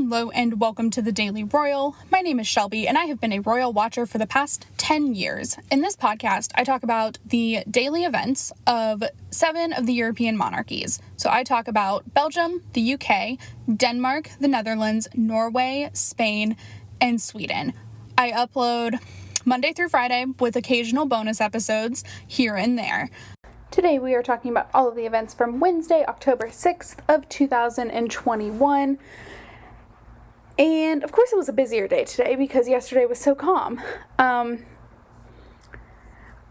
Hello and welcome to the Daily Royal. My name is Shelby and I have been a royal watcher for the past 10 years. In this podcast, I talk about the daily events of 7 of the European monarchies. So I talk about Belgium, the UK, Denmark, the Netherlands, Norway, Spain, and Sweden. I upload Monday through Friday with occasional bonus episodes here and there. Today we are talking about all of the events from Wednesday, October 6th of 2021. And of course it was a busier day today because yesterday was so calm.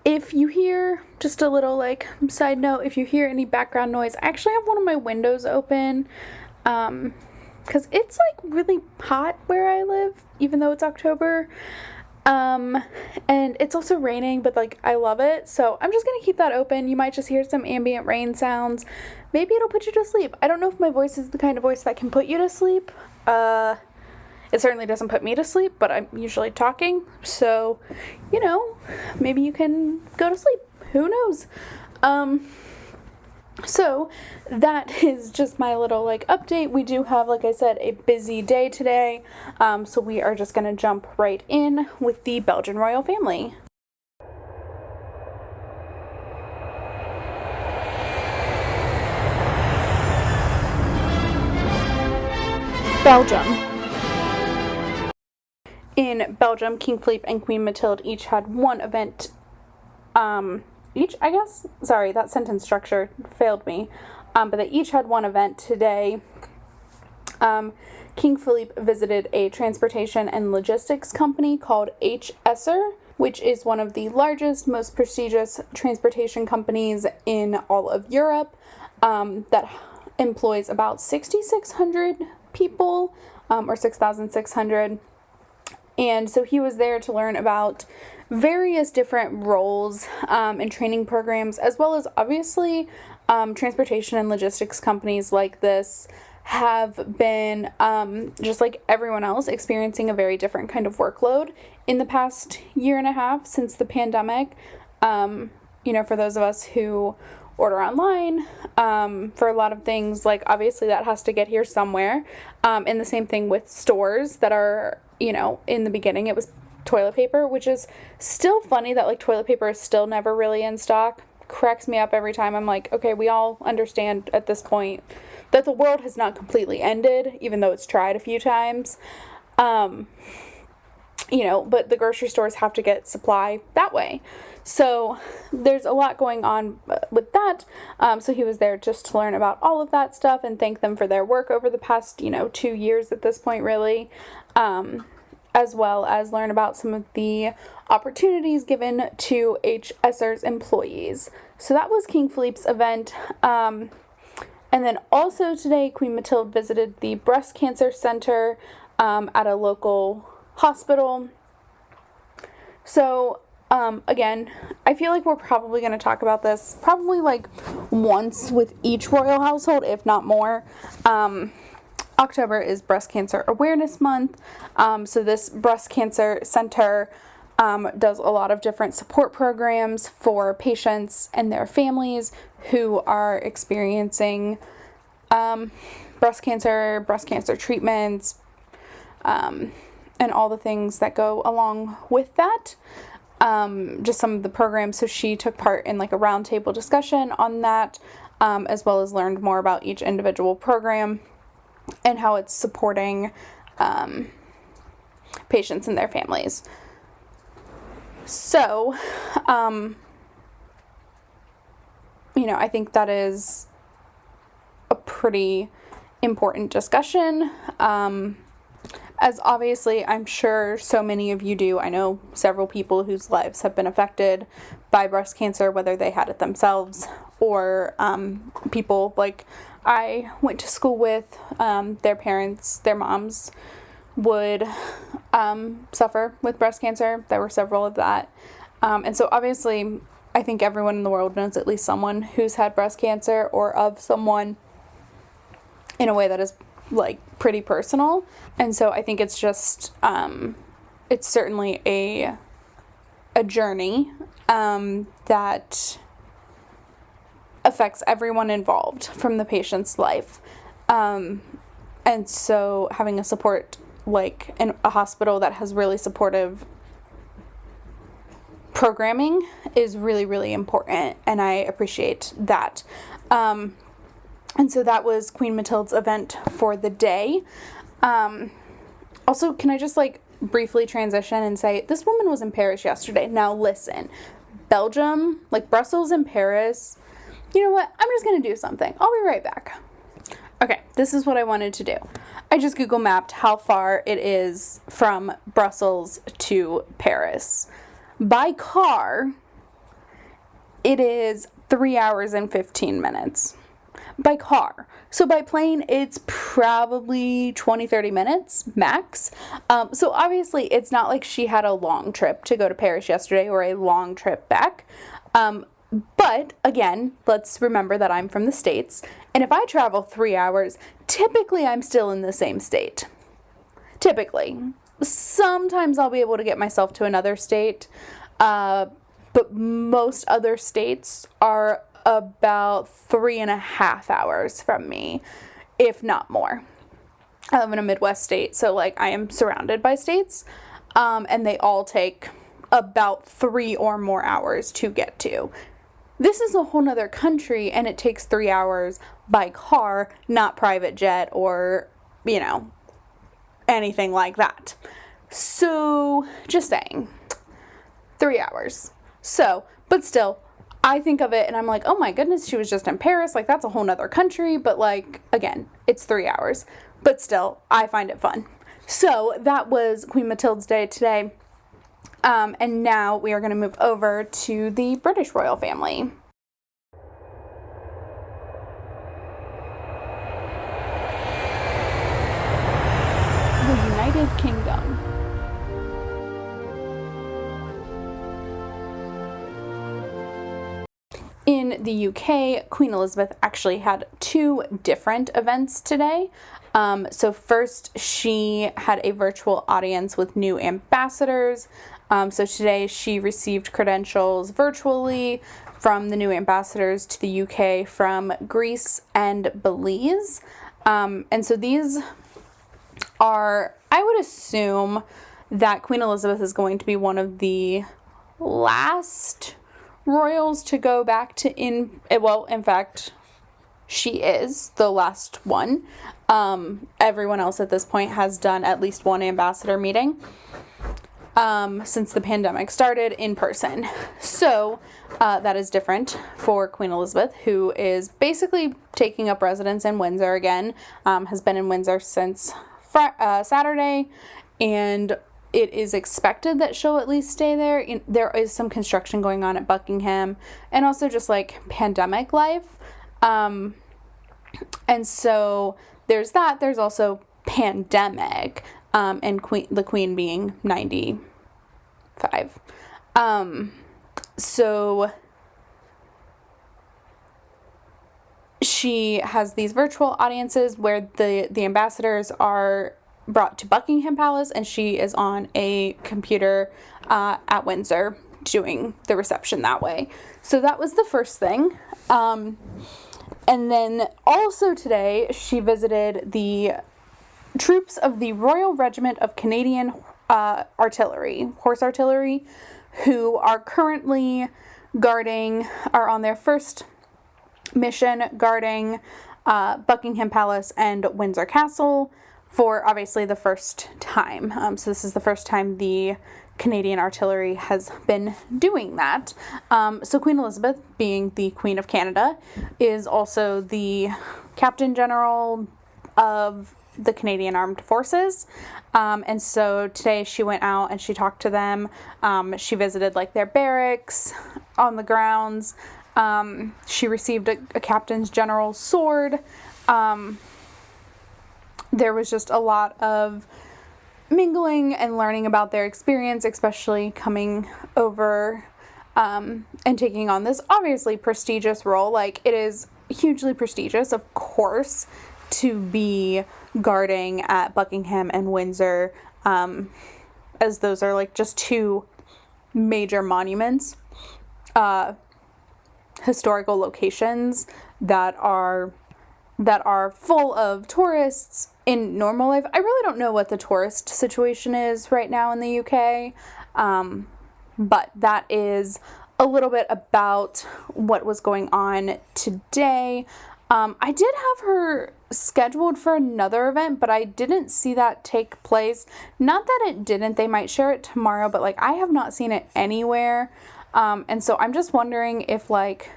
If you hear, just a little side note, if you hear any background noise, I actually have one of my windows open because it's really hot where I live, even though it's October. And it's also raining, but I love it. So I'm just going to keep that open. You might just hear some ambient rain sounds. Maybe it'll put you to sleep. I don't know if my voice is the kind of voice that can put you to sleep. It certainly doesn't put me to sleep, but I'm usually talking. So, maybe you can go to sleep. Who knows? So that is just my little update. We do have, like I said, a busy day today. So we are just going to jump right in with the Belgian royal family. Belgium. In Belgium, King Philippe and Queen Mathilde each had one event Sorry, that sentence structure failed me. But they each had one event today. King Philippe visited a transportation and logistics company called HSR, which is one of the largest, most prestigious transportation companies in all of Europe, that employs about 6,600 people, or 6,600. And so he was there to learn about various different roles and training programs, as well as obviously transportation and logistics companies like this have been, just like everyone else, experiencing a very different kind of workload in the past year and a half since the pandemic. For those of us who order online, for a lot of things, obviously that has to get here somewhere. And the same thing with stores that are, in the beginning it was toilet paper, which is still funny that toilet paper is still never really in stock. Cracks me up every time. I'm like, okay, we all understand at this point that the world has not completely ended, even though it's tried a few times. But the grocery stores have to get supply that way. So there's a lot going on with that. So he was there just to learn about all of that stuff and thank them for their work over the past, 2 years at this point, really. As well as learn about some of the opportunities given to HSR's employees. So that was King Philippe's event. And then also today, Queen Mathilde visited the breast cancer center at a local hospital. So, again, I feel like we're probably going to talk about this probably once with each royal household, if not more. October is Breast Cancer Awareness Month, so this breast cancer center does a lot of different support programs for patients and their families who are experiencing breast cancer treatments, and all the things that go along with that. Just some of the programs. So she took part in a roundtable discussion on that, as well as learned more about each individual program and how it's supporting patients and their families. So, I think that is a pretty important discussion. As obviously, I'm sure so many of you do. I know several people whose lives have been affected by breast cancer, whether they had it themselves or people I went to school with, their parents, their moms would suffer with breast cancer. There were several of that. And so obviously, I think everyone in the world knows at least someone who's had breast cancer or of someone in a way that is pretty personal. And so I think it's just, it's certainly a journey that affects everyone involved from the patient's life. And so having a support, like in a hospital that has really supportive programming is really, really important, and I appreciate that. And so that was Queen Mathilde's event for the day. Also, can I just like briefly transition and say, this woman was in Paris yesterday. Now listen, Belgium, like Brussels and Paris, you know what? I'm just going to do something. I'll be right back. Okay, this is what I wanted to do. I just Google mapped how far it is from Brussels to Paris. By car, it is 3 hours and 15 minutes. By car. So by plane, it's probably 20-30 minutes max. So obviously, it's not like she had a long trip to go to Paris yesterday or a long trip back. But again, let's remember that I'm from the States. And if I travel 3 hours, typically I'm still in the same state. Typically. Sometimes I'll be able to get myself to another state. But most other states are about 3.5 hours from me, if not more. I live in a Midwest state, so like I am surrounded by states, and they all take about 3 or more hours to get to. This is a whole nother country, and it takes 3 hours by car, not private jet or, you know, anything like that. So, just saying, 3 hours. So, but still, I think of it and I'm like, oh my goodness, she was just in Paris. Like, that's a whole nother country. But like, again, it's 3 hours. But still, I find it fun. So that was Queen Mathilde's Day today. And now we are going to move over to the British royal family. The United Kingdom. In the UK, Queen Elizabeth actually had 2 different events today. So first, she had a virtual audience with new ambassadors. So today she received credentials virtually from the new ambassadors to the UK from Greece and Belize. And so these are, I would assume that Queen Elizabeth is going to be one of the last royals to go back to in fact, she is the last one. Everyone else at this point has done at least one ambassador meeting since the pandemic started in person. So that is different for Queen Elizabeth, who is basically taking up residence in Windsor again, has been in Windsor since Saturday, and it is expected that she'll at least stay there. There is some construction going on at Buckingham, and also just like pandemic life. And so there's that. There's also pandemic, and the Queen being 95. So she has these virtual audiences where the ambassadors are brought to Buckingham Palace, and she is on a computer at Windsor doing the reception that way. So that was the first thing. And then also today she visited the troops of the Royal Regiment of Canadian Horse Artillery, who are currently are on their first mission guarding Buckingham Palace and Windsor Castle for obviously the first time. So this is the first time the Canadian Artillery has been doing that. So Queen Elizabeth, being the Queen of Canada, is also the Captain General of the Canadian Armed Forces. And so today she went out and she talked to them. She visited like their barracks on the grounds. She received a Captain's General's sword. There was just a lot of mingling and learning about their experience, especially coming over and taking on this obviously prestigious role. Like, it is hugely prestigious, of course, to be guarding at Buckingham and Windsor, as those are like just 2 major monuments, historical locations that are full of tourists in normal life, I really don't know what the tourist situation is right now in the UK, but that is a little bit about what was going on today. I did have her scheduled for another event, but I didn't see that take place. Not that it didn't, they might share it tomorrow, but like I have not seen it anywhere. And so I'm just wondering if like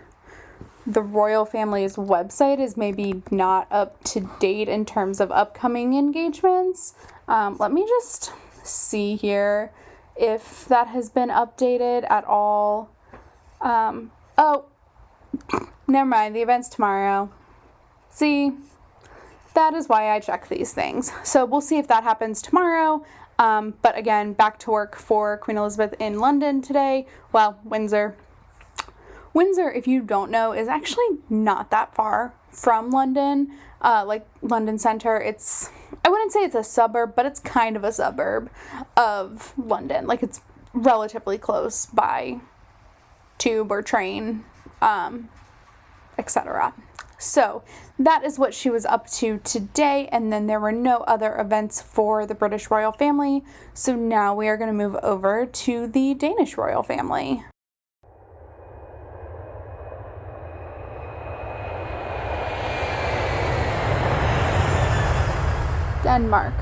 the royal family's website is maybe not up to date in terms of upcoming engagements. Let me just see here if that has been updated at all. Oh, never mind. The event's tomorrow. See, that is why I check these things. So we'll see if that happens tomorrow. But again, back to work for Queen Elizabeth in London today. Well, Windsor. Windsor, if you don't know, is actually not that far from London. Like London Center, I wouldn't say it's a suburb, but it's kind of a suburb of London. Like it's relatively close by tube or train, etc. So that is what she was up to today, and then there were no other events for the British royal family. So now we are going to move over to the Danish royal family. Denmark.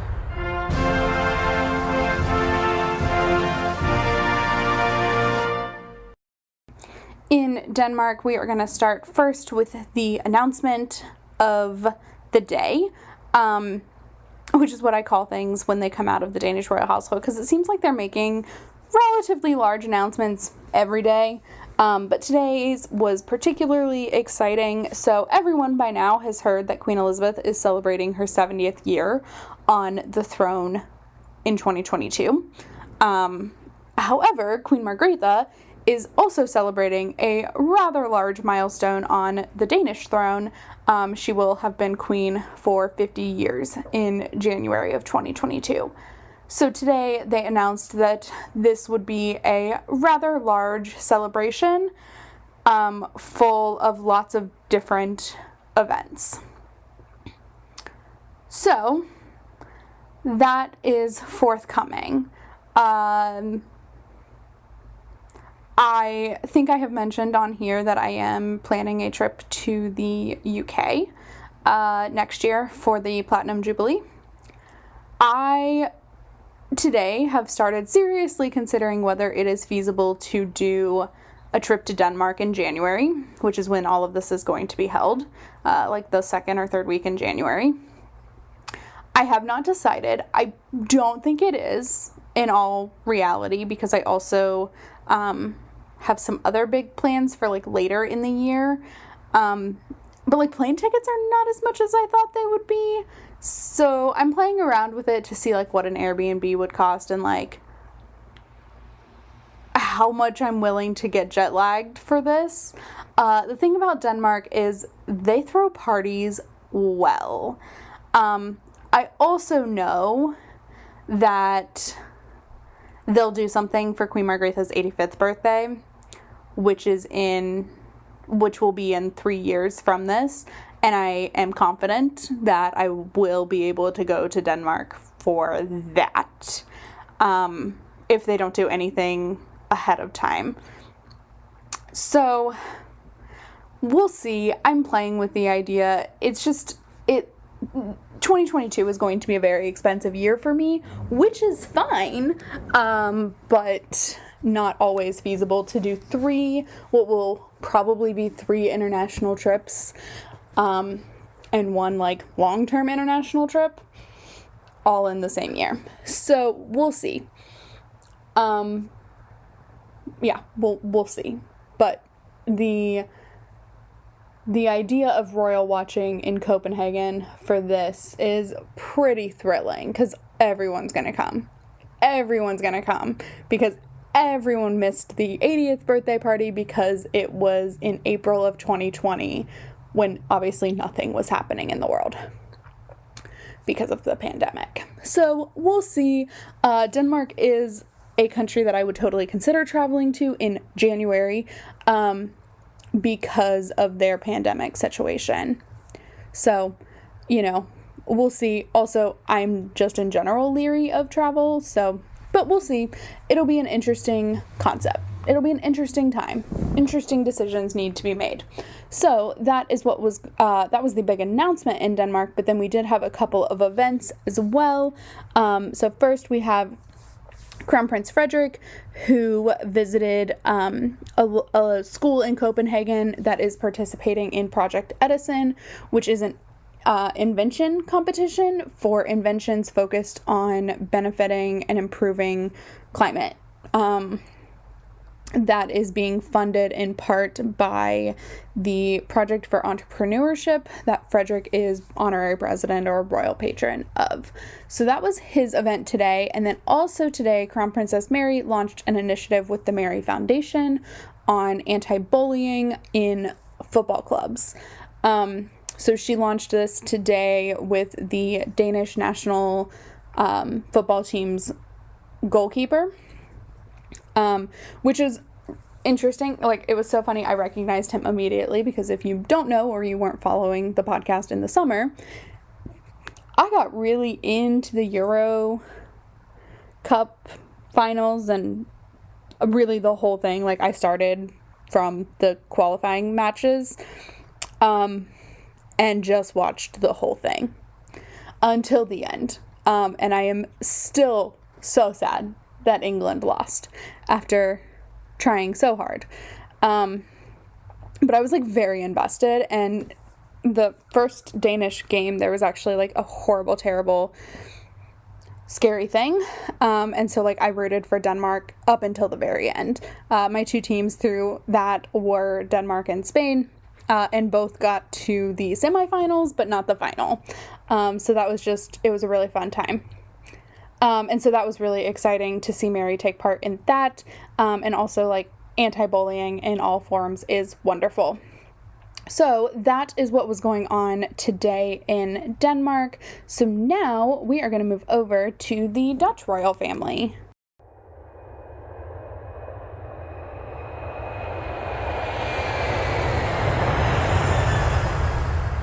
In Denmark, we are going to start first with the announcement of the day, which is what I call things when they come out of the Danish royal household, because it seems like they're making relatively large announcements every day. But today's was particularly exciting. So everyone by now has heard that Queen Elizabeth is celebrating her 70th year on the throne in 2022. However, Queen Margrethe is also celebrating a rather large milestone on the Danish throne. She will have been queen for 50 years in January of 2022. So today they announced that this would be a rather large celebration, full of lots of different events. So that is forthcoming. I think I have mentioned on here that I am planning a trip to the UK next year for the Platinum Jubilee. I today have started seriously considering whether it is feasible to do a trip to Denmark in January, which is when all of this is going to be held, like the second or third week in January. I have not decided. I don't think it is in all reality, because I also have some other big plans for like later in the year. But like plane tickets are not as much as I thought they would be. So I'm playing around with it to see like what an Airbnb would cost and like how much I'm willing to get jet lagged for this. The thing about Denmark is they throw parties well. I also know that they'll do something for Queen Margrethe's 85th birthday, which will be in 3 years from this. And I am confident that I will be able to go to Denmark for that, if they don't do anything ahead of time. So we'll see. I'm playing with the idea. It's just, 2022 is going to be a very expensive year for me, which is fine, but not always feasible to do what will probably be 3 international trips, and 1 like long-term international trip, all in the same year. So we'll see. Yeah, we'll see. But the idea of royal watching in Copenhagen for this is pretty thrilling, because everyone's going to come. Everyone's going to come, because everyone missed the 80th birthday party because it was in April of 2020, when obviously nothing was happening in the world because of the pandemic. So we'll see. Denmark is a country that I would totally consider traveling to in January, because of their pandemic situation. So, We'll see. Also, I'm just in general leery of travel, so, but we'll see. It'll be an interesting concept. It'll be an interesting time. Interesting decisions need to be made. So that is what was, that was the big announcement in Denmark, but then we did have a couple of events as well. So first we have Crown Prince Frederik, who visited a school in Copenhagen that is participating in Project Edison, which is an invention competition for inventions focused on benefiting and improving climate. That is being funded in part by the Project for Entrepreneurship that Frederik is honorary president or royal patron of. So that was his event today. And then also today, Crown Princess Mary launched an initiative with the Mary Foundation on anti-bullying in football clubs. So she launched this today with the Danish national football team's goalkeeper. Which is interesting. Like, it was so funny. I recognized him immediately because if you don't know or you weren't following the podcast in the summer, I got really into the Euro Cup finals and really the whole thing. Like, I started from the qualifying matches, and just watched the whole thing until the end. And I am still so sad that England lost after trying so hard. But I was like very invested, and the first Danish game, there was actually like a horrible, terrible, scary thing. And so like I rooted for Denmark up until the very end. My two teams through that were Denmark and Spain, and both got to the semifinals, but not the final. So that was just, it was a really fun time. And so that was really exciting to see Mary take part in that. And also like anti-bullying in all forms is wonderful. So that is what was going on today in Denmark. So now we are going to move over to the Dutch royal family.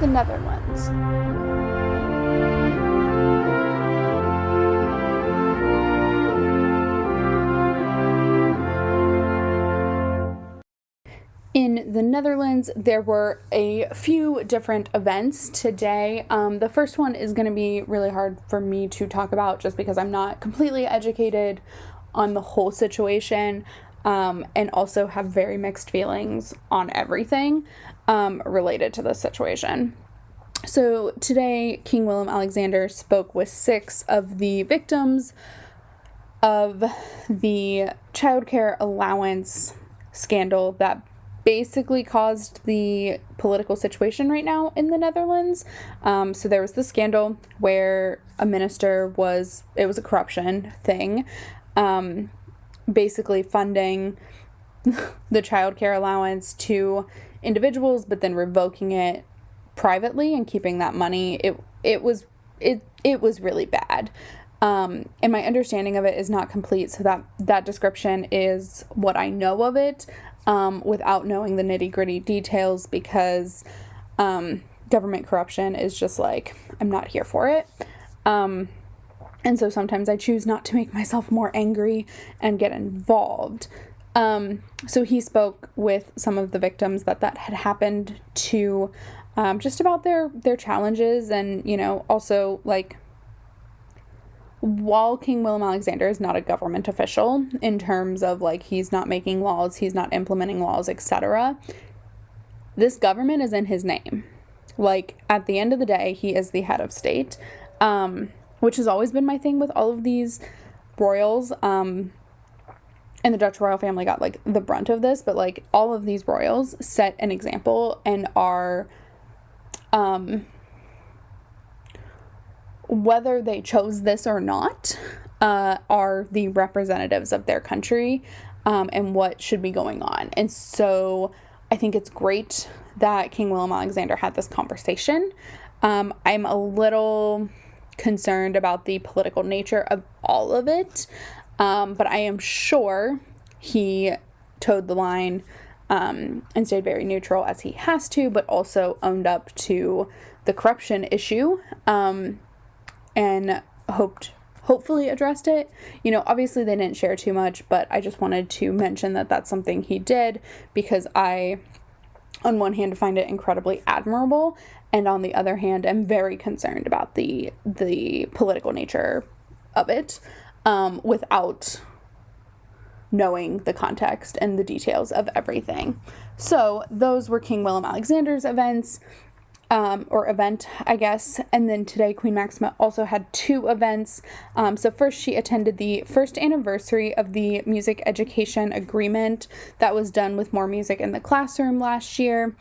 The Netherlands. In the Netherlands, there were a few different events today. The first one is going to be really hard for me to talk about just because I'm not completely educated on the whole situation, and also have very mixed feelings on everything related to this situation. So today, King Willem-Alexander spoke with 6 of the victims of the childcare allowance scandal that basically caused the political situation right now in the Netherlands. So there was the scandal where a minister it was a corruption thing, basically funding the childcare allowance to individuals, but then revoking it privately and keeping that money. It was really bad. And my understanding of it is not complete, so that description is what I know of it, without knowing the nitty-gritty details, because government corruption is just like, I'm not here for it. And so sometimes I choose not to make myself more angry and get involved. So he spoke with some of the victims that had happened to, just about their challenges, and, you know, also like, while King Willem-Alexander is not a government official in terms of like, he's not making laws, he's not implementing laws, etc., this government is in his name. Like, at the end of the day, he is the head of state, which has always been my thing with all of these royals. And the Dutch royal family got like the brunt of this, but like all of these royals set an example and are, whether they chose this or not, are the representatives of their country, and what should be going on. And so I think it's great that King Willem-Alexander had this conversation. I'm a little concerned about the political nature of all of it, but I am sure he towed the line, and stayed very neutral as he has to, but also owned up to the corruption issue, and hopefully addressed it. Obviously they didn't share too much, but I just wanted to mention that that's something he did, because I, on one hand, find it incredibly admirable, and on the other hand, am very concerned about the political nature of it, without knowing the context and the details of everything. So those were King Willem-Alexander's events, or event, I guess. And then today, Queen Máxima also had 2 events. So first, she attended the first anniversary of the music education agreement that was done with More Music in the Classroom last year.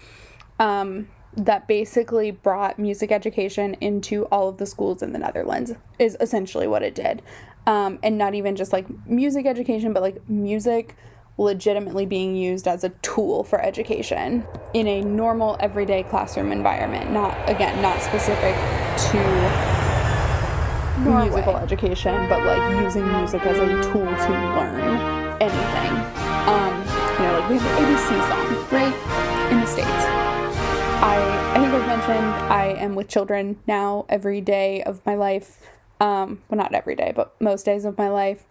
That basically brought music education into all of the schools in the Netherlands, is essentially what it did. And not even just like music education, but like music legitimately being used as a tool for education in a normal everyday classroom environment, not specific to Norway. Musical education, but like using music as a tool to learn anything. Like we have the ABC song, right, in the States. I think I've mentioned I am with children now every day of my life. Well, not every day, but most days of my life.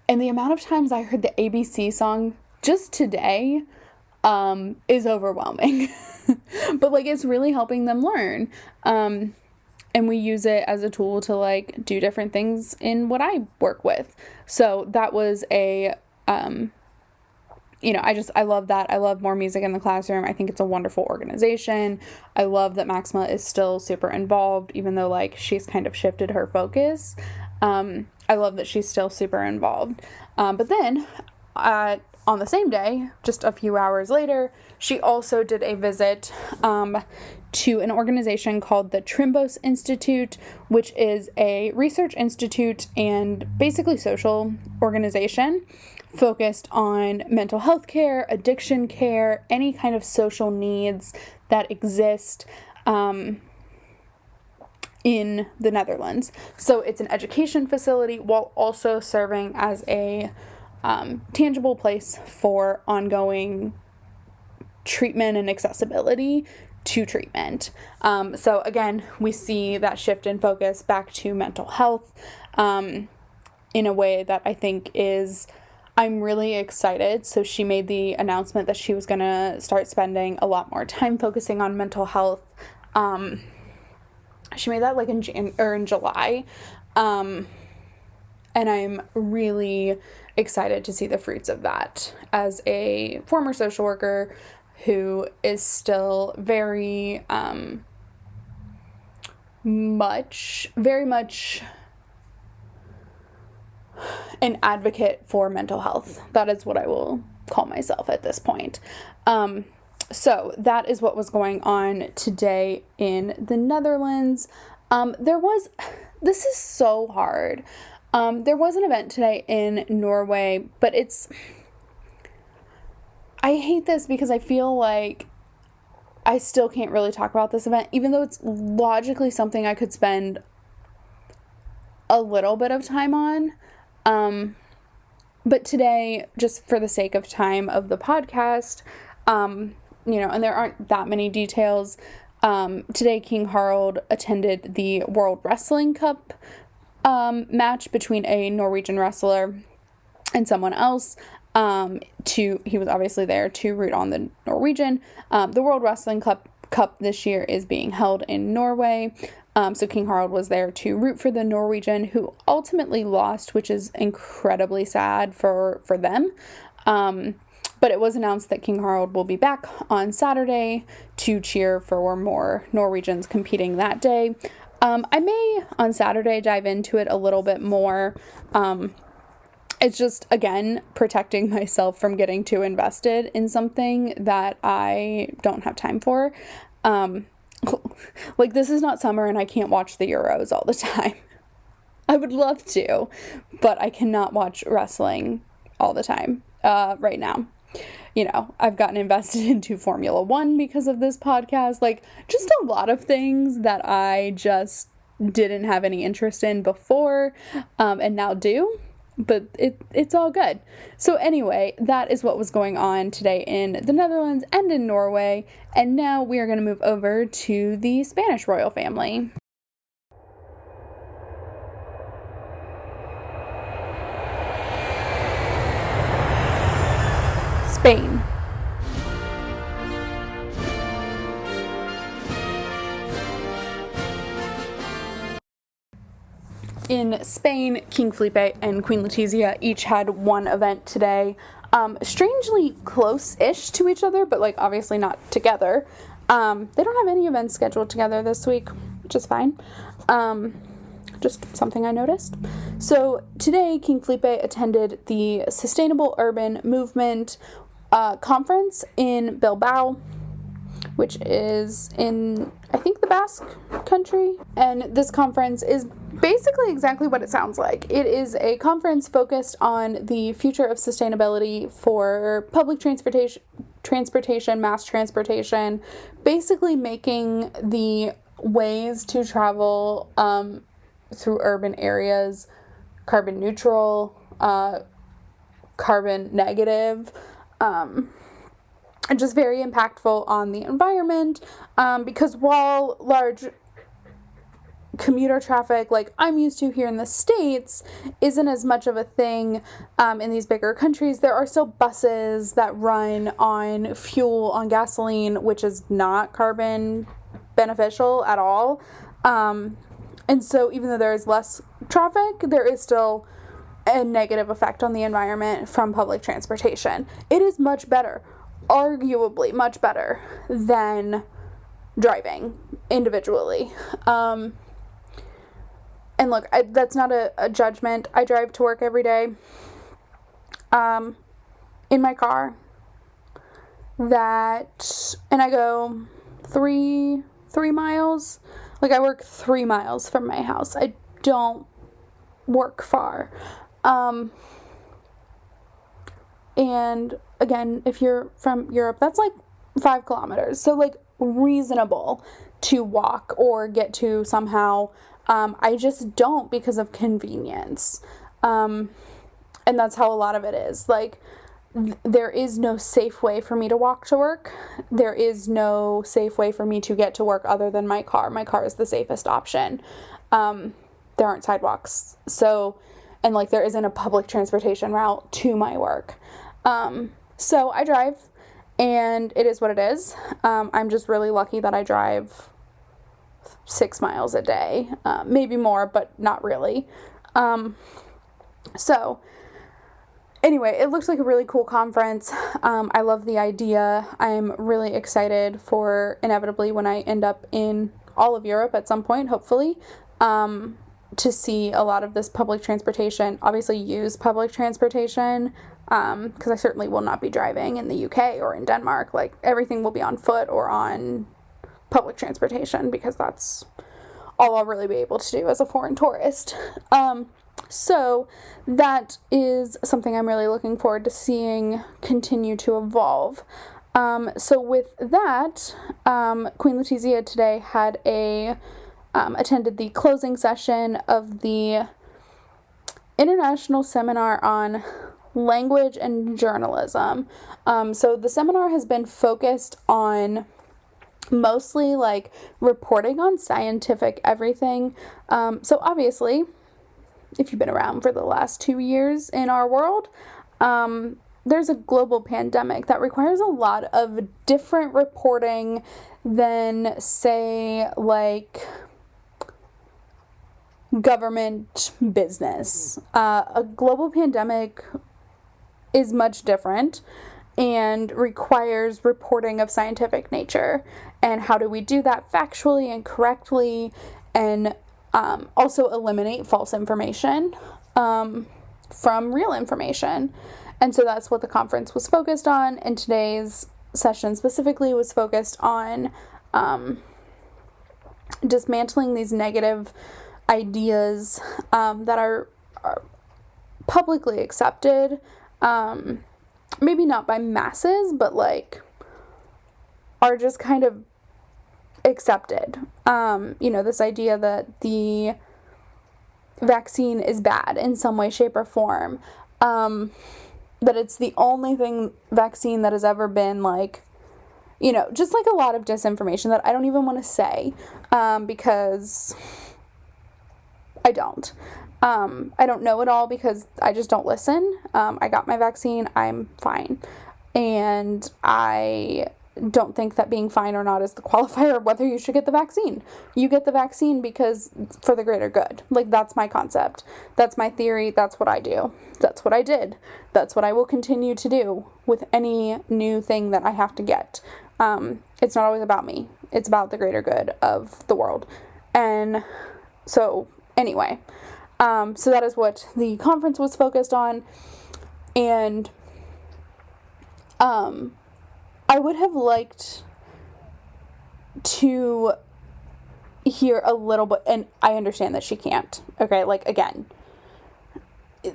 And the amount of times I heard the ABC song just today is overwhelming. But like, it's really helping them learn. And we use it as a tool to like do different things in what I work with. So that was I love that. I love More Music in the Classroom. I think it's a wonderful organization. I love that Máxima is still super involved, even though like she's kind of shifted her focus. I love that she's still super involved. But then on the same day, just a few hours later, she also did a visit to an organization called the Trimbos Institute, which is a research institute and basically social organization focused on mental health care, addiction care, any kind of social needs that exist in the Netherlands. So it's an education facility while also serving as a tangible place for ongoing treatment and accessibility to treatment. So again, we see that shift in focus back to mental health in a way that I think I'm really excited. So she made the announcement that she was going to start spending a lot more time focusing on mental health. She made that like in July. And I'm really excited to see the fruits of that as a former social worker who is still very much an advocate for mental health. That is what I will call myself at this point. So that is what was going on today in the Netherlands. This is so hard. There was an event today in Norway, but I hate this because I feel like I still can't really talk about this event, even though it's logically something I could spend a little bit of time on. But today, just for the sake of time of the podcast, and there aren't that many details, today King Harald attended the World Wrestling Cup match between a Norwegian wrestler and someone else. He was obviously there to root on the Norwegian. The World Wrestling Cup this year is being held in Norway. So King Harald was there to root for the Norwegian, who ultimately lost, which is incredibly sad for them. But it was announced that King Harald will be back on Saturday to cheer for more Norwegians competing that day. I may on Saturday dive into it a little bit more. It's just, again, protecting myself from getting too invested in something that I don't have time for. Like, this is not summer and I can't watch the Euros all the time. I would love to, but I cannot watch wrestling all the time right now. I've gotten invested into Formula One because of this podcast. Like, just a lot of things that I just didn't have any interest in before and now do. but it's all good. So anyway, that is what was going on today in the Netherlands and in Norway, and now we are going to move over to the Spanish royal family. Spain. In Spain, King Felipe and Queen Letizia each had one event today. Strangely close-ish to each other, but like obviously not together. They don't have any events scheduled together this week, which is fine. Just something I noticed. So today, King Felipe attended the Sustainable Urban Movement conference in Bilbao, which is in, I think, the Basque country. And this conference is basically exactly what it sounds like. It is a conference focused on the future of sustainability for public transportation, mass transportation, basically making the ways to travel through urban areas carbon neutral, carbon negative, and just very impactful on the environment, because while large commuter traffic, like I'm used to here in the States, isn't as much of a thing in these bigger countries, there are still buses that run on fuel, on gasoline, which is not carbon beneficial at all. And so even though there is less traffic, there is still a negative effect on the environment from public transportation. It is much better, arguably much better than driving individually. And look, that's not a judgment. I drive to work every day in my car. And I go three miles. Like, I work 3 miles from my house. I don't work far. And again, if you're from Europe, that's like 5 kilometers. So like reasonable to walk or get to somehow. I just don't because of convenience. And that's how a lot of it is. Like, there is no safe way for me to walk to work. There is no safe way for me to get to work other than my car. My car is the safest option. There aren't sidewalks. So, and like there isn't a public transportation route to my work. So I drive, and it is what it is. I'm just really lucky that I drive 6 miles a day, maybe more, but not really. So anyway, it looks like a really cool conference. I love the idea. I'm really excited for, inevitably, when I end up in all of Europe at some point, hopefully, to see a lot of this public transportation, obviously use public transportation, because I certainly will not be driving in the UK or in Denmark. Like, everything will be on foot or on public transportation, because that's all I'll really be able to do as a foreign tourist. So that is something I'm really looking forward to seeing continue to evolve. So with that, Queen Letizia today had attended the closing session of the International Seminar on Language and Journalism. So the seminar has been focused on mostly like reporting on scientific everything. So obviously, if you've been around for the last 2 years in our world, there's a global pandemic that requires a lot of different reporting than, say, like government business. A global pandemic is much different and requires reporting of scientific nature. And how do we do that factually and correctly, and also eliminate false information from real information? And so that's what the conference was focused on, and today's session specifically was focused on dismantling these negative ideas that are publicly accepted, maybe not by masses, but like are just kind of accepted. This idea that the vaccine is bad in some way, shape, or form. That it's the only vaccine that has ever been, like, you know, just like a lot of disinformation that I don't even want to say, because I don't. I don't know it all because I just don't listen. I got my vaccine. I'm fine. And I don't think that being fine or not is the qualifier of whether you should get the vaccine. You get the vaccine because for the greater good. Like, that's my concept. That's my theory. That's what I do. That's what I did. That's what I will continue to do with any new thing that I have to get. It's not always about me. It's about the greater good of the world. And so, anyway, so that is what the conference was focused on. And I would have liked to hear a little bit, and I understand that she can't, okay, like, again,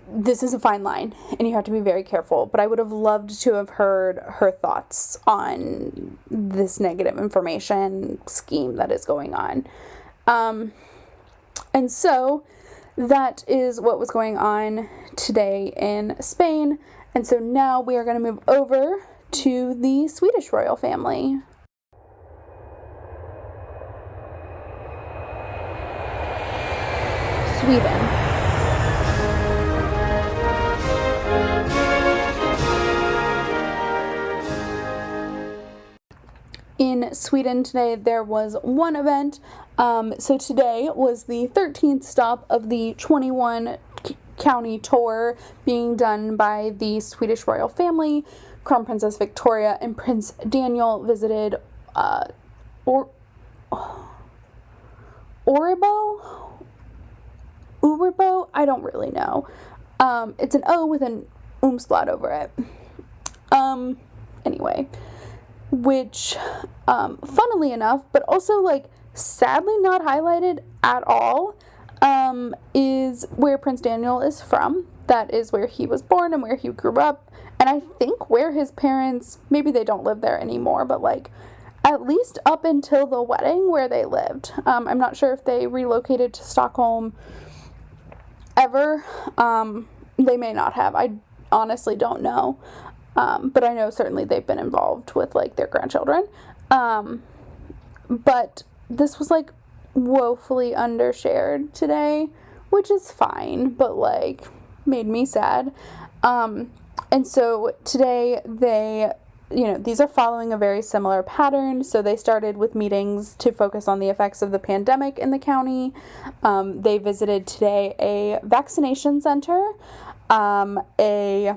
this is a fine line, and you have to be very careful, but I would have loved to have heard her thoughts on this negative information scheme that is going on. And so, that is what was going on today in Spain, and so now we are going to move over to the Swedish royal family. Sweden. In Sweden today, there was one event. So today was the 13th stop of the 21 county tour being done by the Swedish royal family. Crown Princess Victoria and Prince Daniel visited Oribo? I don't really know. It's an O with an umlaut over it. Anyway, which, funnily enough, but also, like, sadly not highlighted at all, is where Prince Daniel is from. That is where he was born and where he grew up. And I think where his parents, maybe they don't live there anymore, but, like, at least up until the wedding where they lived. I'm not sure if they relocated to Stockholm ever. They may not have. I honestly don't know. But I know certainly they've been involved with, like, their grandchildren. But this was, like, woefully undershared today, which is fine, but, like, made me sad. And so today they, you know, these are following a very similar pattern. So they started with meetings to focus on the effects of the pandemic in the county. They visited today a vaccination center, the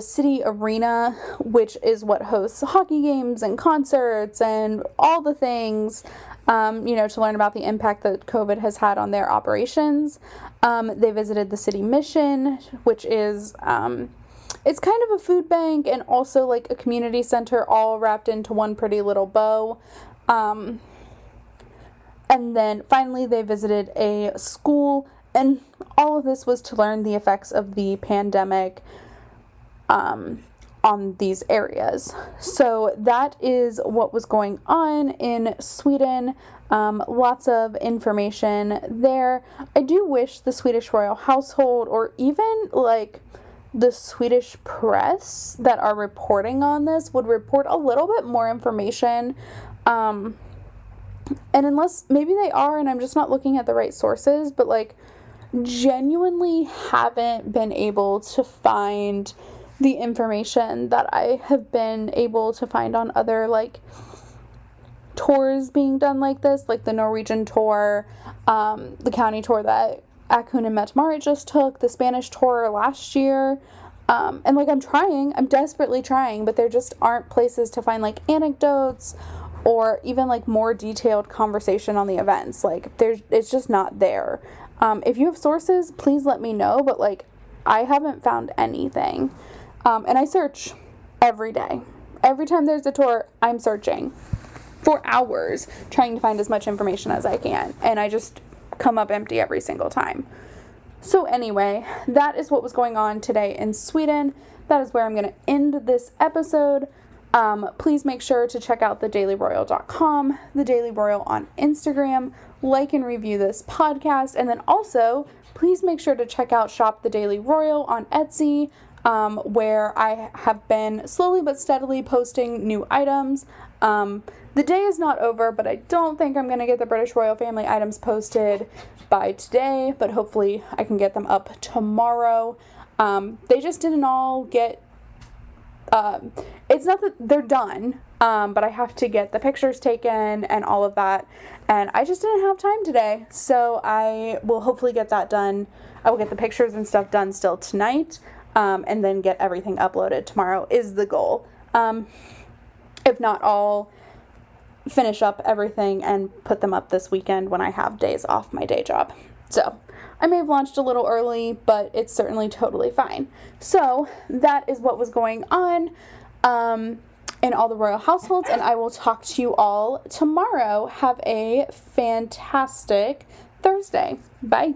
city arena, which is what hosts hockey games and concerts and all the things, to learn about the impact that COVID has had on their operations. They visited the city mission, which is, it's kind of a food bank and also, like, a community center all wrapped into one pretty little bow. And then finally they visited a school, and all of this was to learn the effects of the pandemic on these areas. So that is what was going on in Sweden. Lots of information there. I do wish the Swedish royal household, or even, like, the Swedish press that are reporting on this, would report a little bit more information. And unless, maybe they are and I'm just not looking at the right sources, but, like, genuinely haven't been able to find the information that I have been able to find on other, like, tours being done like this, like the Norwegian tour, the county tour that Akun and Mette-Marit just took, the Spanish tour last year, and, like, I'm desperately trying, but there just aren't places to find, like, anecdotes or even, like, more detailed conversation on the events. Like, it's just not there. If you have sources, please let me know, but, like, I haven't found anything. And I search every day. Every time there's a tour, I'm searching for hours trying to find as much information as I can. And I just come up empty every single time. So anyway, that is what was going on today in Sweden. That is where I'm going to end this episode. Please make sure to check out thedailyroyal.com, The Daily Royal on Instagram, like and review this podcast. And then also, please make sure to check out Shop the Daily Royal on Etsy, where I have been slowly but steadily posting new items. The day is not over, but I don't think I'm going to get the British Royal Family items posted by today, but hopefully I can get them up tomorrow. They just didn't all get, it's not that they're done, but I have to get the pictures taken and all of that, and I just didn't have time today, so I will hopefully get that done. I will get the pictures and stuff done still tonight, and then get everything uploaded tomorrow is the goal. If not, I'll finish up everything and put them up this weekend when I have days off my day job. So I may have launched a little early, but it's certainly totally fine. So that is what was going on in all the royal households, and I will talk to you all tomorrow. Have a fantastic Thursday. Bye.